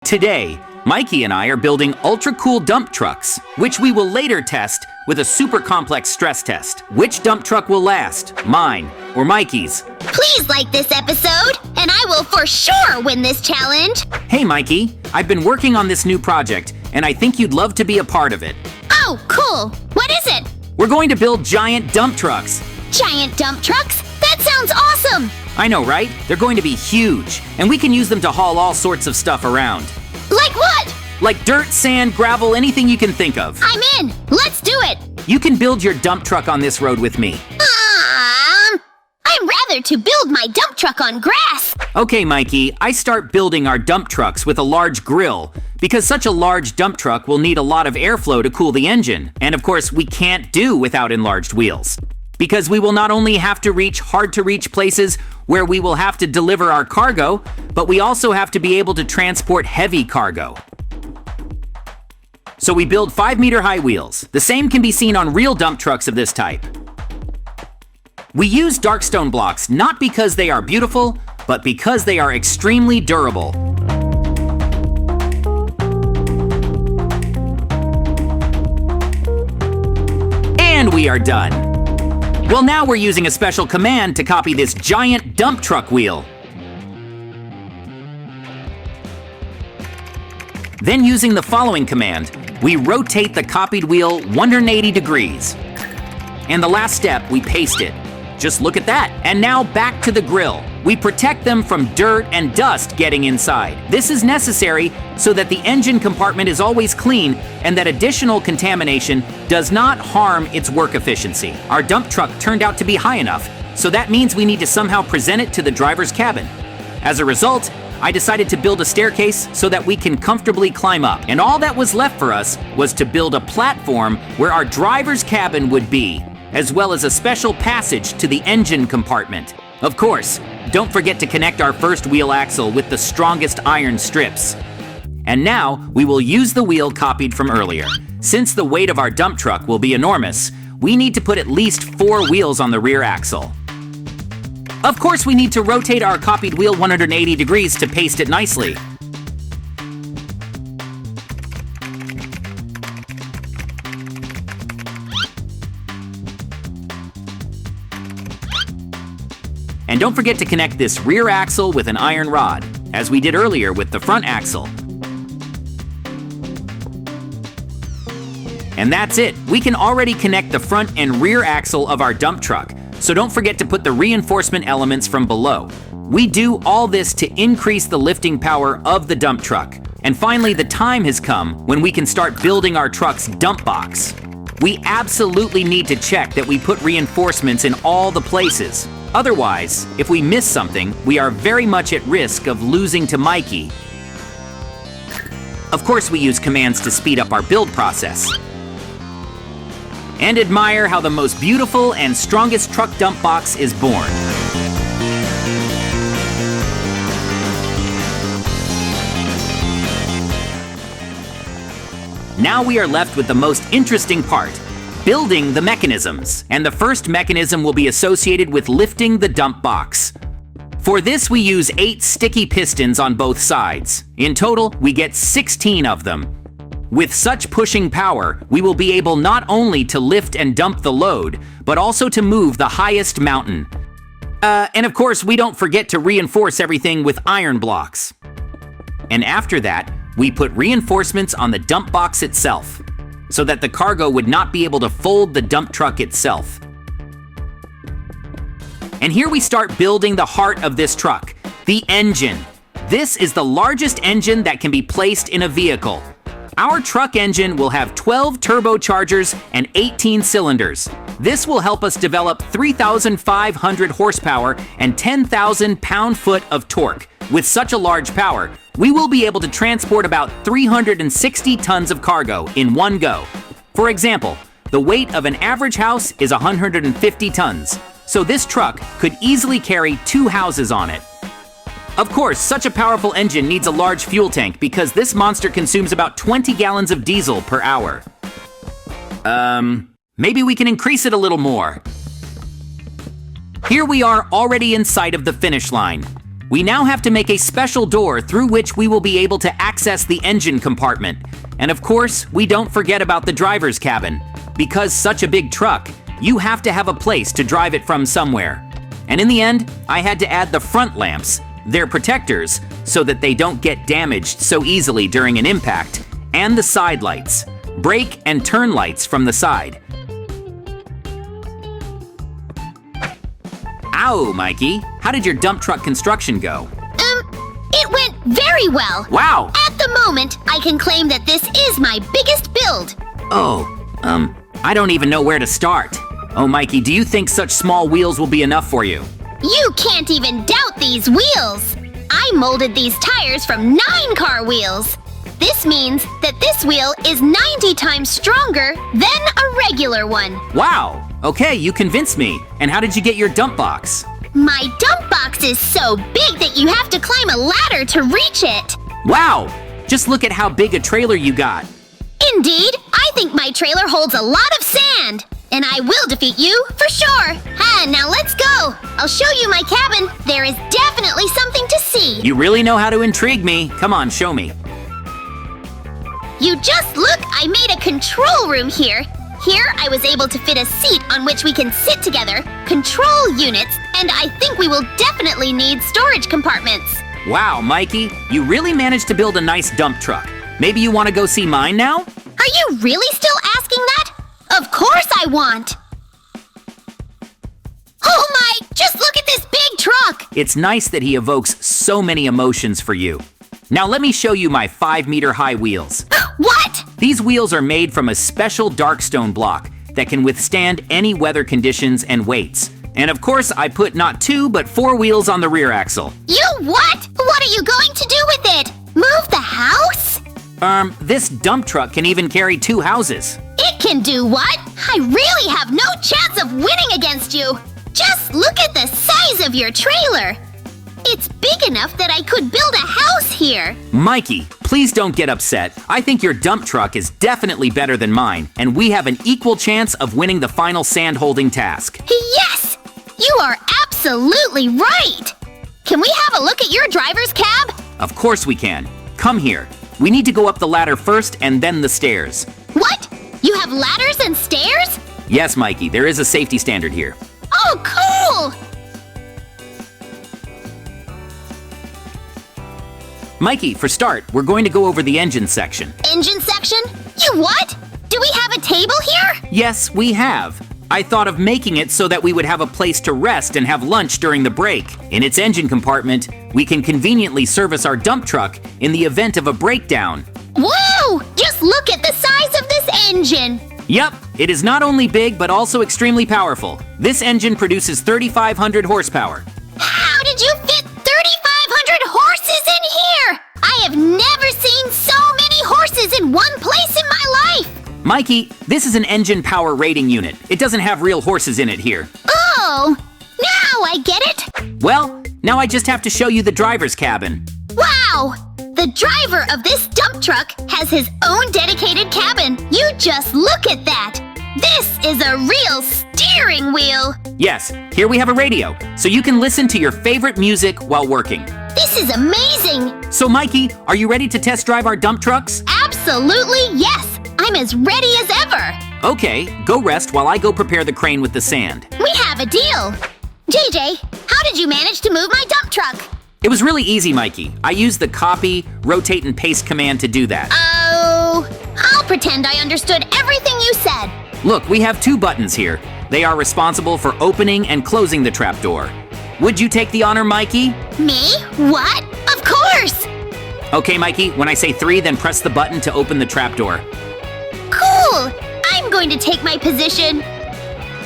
Today, Mikey and I are building ultra-cool dump trucks, which we will later test with a super complex stress test. Which dump truck will last, mine or Mikey's? Please like this episode, and I will for sure win this challenge. Hey Mikey, I've been working on this new project, and I think you'd love to be a part of it. Oh, cool. What is it? We're going to build giant dump trucks. Giant dump trucks? That sounds awesome! I know, right? They're going to be huge, and we can use them to haul all sorts of stuff around. Like what? Like dirt, sand, gravel, anything you can think of. I'm in! Let's do it! You can build your dump truck on this road with me. I'd rather to build my dump truck on grass. Okay, Mikey, I start building our dump trucks with a large grill, because such a large dump truck will need a lot of airflow to cool the engine. And of course, we can't do without enlarged wheels. Because we will not only have to reach hard-to-reach places where we will have to deliver our cargo, but we also have to be able to transport heavy cargo. So we build 5-meter-high wheels. The same can be seen on real dump trucks of this type. We use dark stone blocks not because they are beautiful, but because they are extremely durable. And we are done. Well, now we're using a special command to copy this giant dump truck wheel. Then using the following command, we rotate the copied wheel 180 degrees. And the last step, we paste it. Just look at that. And now back to the grill. We protect them from dirt and dust getting inside. This is necessary so that the engine compartment is always clean and that additional contamination does not harm its work efficiency. Our dump truck turned out to be high enough, so that means we need to somehow present it to the driver's cabin. As a result, I decided to build a staircase so that we can comfortably climb up. And all that was left for us was to build a platform where our driver's cabin would be, as well as a special passage to the engine compartment. Of course, don't forget to connect our first wheel axle with the strongest iron strips. And now, we will use the wheel copied from earlier. Since the weight of our dump truck will be enormous, we need to put at least 4 wheels on the rear axle. Of course, we need to rotate our copied wheel 180 degrees to paste it nicely. And don't forget to connect this rear axle with an iron rod, as we did earlier with the front axle. And that's it. We can already connect the front and rear axle of our dump truck, so don't forget to put the reinforcement elements from below. We do all this to increase the lifting power of the dump truck. And finally, the time has come when we can start building our truck's dump box. We absolutely need to check that we put reinforcements in all the places. Otherwise, if we miss something, we are very much at risk of losing to Mikey. Of course, we use commands to speed up our build process. And admire how the most beautiful and strongest truck dump box is born. Now we are left with the most interesting part, building the mechanisms. And the first mechanism will be associated with lifting the dump box. For this, we use 8 sticky pistons on both sides. In total, we get 16 of them. With such pushing power, we will be able not only to lift and dump the load, but also to move the highest mountain. And of course, we don't forget to reinforce everything with iron blocks. And after that, we put reinforcements on the dump box itself, so that the cargo would not be able to fold the dump truck itself. And here we start building the heart of this truck, the engine. This is the largest engine that can be placed in a vehicle. Our truck engine will have 12 turbochargers and 18 cylinders. This will help us develop 3,500 horsepower and 10,000 pound-foot of torque. With such a large power, we will be able to transport about 360 tons of cargo in one go. For example, the weight of an average house is 150 tons, so this truck could easily carry 2 houses on it. Of course, such a powerful engine needs a large fuel tank because this monster consumes about 20 gallons of diesel per hour. Maybe we can increase it a little more. Here we are already in sight of the finish line. We now have to make a special door through which we will be able to access the engine compartment. And of course, we don't forget about the driver's cabin. Because such a big truck, you have to have a place to drive it from somewhere. And in the end, I had to add the front lamps. They're protectors so that they don't get damaged so easily during an impact, and the side lights, brake and turn lights from the side. Ow, Mikey, how did your dump truck construction go? It went very well. Wow! At the moment, I can claim that this is my biggest build. Oh, I don't even know where to start. Oh, Mikey, do you think such small wheels will be enough for you? You can't even doubt these wheels. I molded these tires from 9-car wheels. This means that this wheel is 90 times stronger than a regular one. Wow! Okay, you convinced me. And how did you get your dump box? My dump box is so big that you have to climb a ladder to reach it. Wow! Just look at how big a trailer you got. Indeed, I think my trailer holds a lot of sand. And I will defeat you, for sure. Now let's go. I'll show you my cabin. There is definitely something to see. You really know how to intrigue me. Come on, show me. You just look, I made a control room here. Here, I was able to fit a seat on which we can sit together, control units, and I think we will definitely need storage compartments. Wow, Mikey, you really managed to build a nice dump truck. Maybe you want to go see mine now? Are you really still asking that? Of course I want! Oh my! Just look at this big truck! It's nice that he evokes so many emotions for you. Now let me show you my 5-meter-high wheels. What? These wheels are made from a special dark stone block that can withstand any weather conditions and weights. And of course, I put not 2, but 4 wheels on the rear axle. You what? What are you going to do with it? Move the house? This dump truck can even carry 2 houses. It can do what? I really have no chance of winning against you. Just look at the size of your trailer. It's big enough that I could build a house here. Mikey, please don't get upset. I think your dump truck is definitely better than mine, and we have an equal chance of winning the final sand-holding task. Yes! You are absolutely right! Can we have a look at your driver's cab? Of course we can. Come here. We need to go up the ladder first and then the stairs. What? You have ladders and stairs? Yes, Mikey, there is a safety standard here. Oh, cool! Mikey, for start, we're going to go over the engine section. Engine section? You what? Do we have a table here? Yes, we have. I thought of making it so that we would have a place to rest and have lunch during the break. In its engine compartment, we can conveniently service our dump truck in the event of a breakdown. Whoa! Just look at the size of this engine! Yup, it is not only big but also extremely powerful. This engine produces 3,500 horsepower. How did you fit 3,500 horses in here? I have never seen so many horses in one place in my life! Mikey, this is an engine power rating unit. It doesn't have real horses in it here. Oh, now I get it! Well, now I just have to show you the driver's cabin. Wow! The driver of this dump truck has his own dedicated cabin. You just look at that! This is a real steering wheel! Yes, here we have a radio, so you can listen to your favorite music while working. This is amazing! So Mikey, are you ready to test drive our dump trucks? Absolutely yes! I'm as ready as ever! Okay, go rest while I go prepare the crane with the sand. We have a deal! JJ, how did you manage to move my dump truck? It was really easy, Mikey. I used the copy, rotate, and paste command to do that. Oh, I'll pretend I understood everything you said. Look, we have 2 buttons here. They are responsible for opening and closing the trapdoor. Would you take the honor, Mikey? Me? What? Of course! Okay, Mikey, when I say 3, then press the button to open the trapdoor. Cool! I'm going to take my position.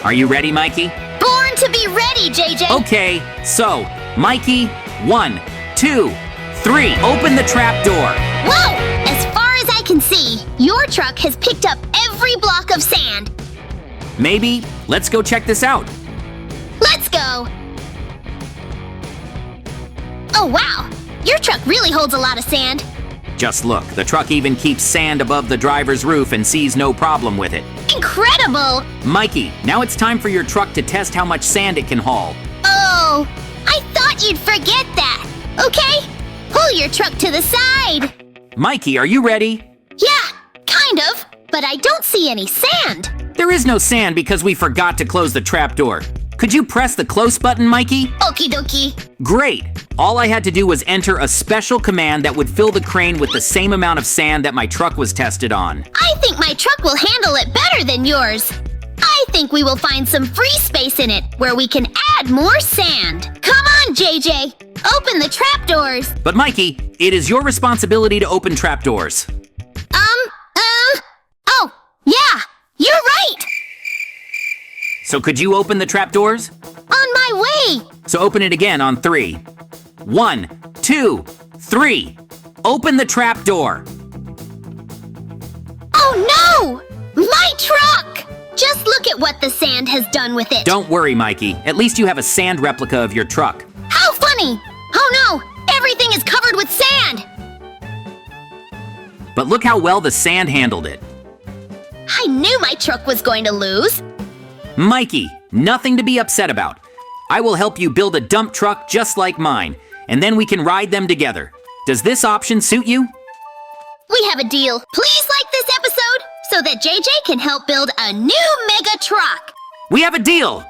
Are you ready, Mikey? Born to be ready, JJ! Okay, so, Mikey, 1, 2, 3, open the trapdoor. Whoa! As far as I can see, your truck has picked up every block of sand. Maybe, let's go check this out. Let's go! Oh wow! Your truck really holds a lot of sand. Just look, the truck even keeps sand above the driver's roof and sees no problem with it. Incredible! Mikey, now it's time for your truck to test how much sand it can haul. Oh, I thought you'd forget that. Okay, pull your truck to the side. Mikey, are you ready? Yeah, kind of, but I don't see any sand. There is no sand because we forgot to close the trapdoor. Could you press the close button, Mikey? Okie dokie. Great! All I had to do was enter a special command that would fill the crane with the same amount of sand that my truck was tested on. I think my truck will handle it better than yours. I think we will find some free space in it where we can add more sand. Come on, JJ. Open the trapdoors. But Mikey, it is your responsibility to open trapdoors. Oh, yeah, you're right. So could you open the trapdoors? On my way. So open it again on 3. 1, 2, 3. Open the trapdoor. Oh no! My truck! Just look at what the sand has done with it. Don't worry, Mikey. At least you have a sand replica of your truck. How funny! Oh no! Everything is covered with sand! But look how well the sand handled it. I knew my truck was going to lose. Mikey, nothing to be upset about. I will help you build a dump truck just like mine, and then we can ride them together. Does this option suit you? We have a deal. Please like this episode so that JJ can help build a new mega truck. We have a deal!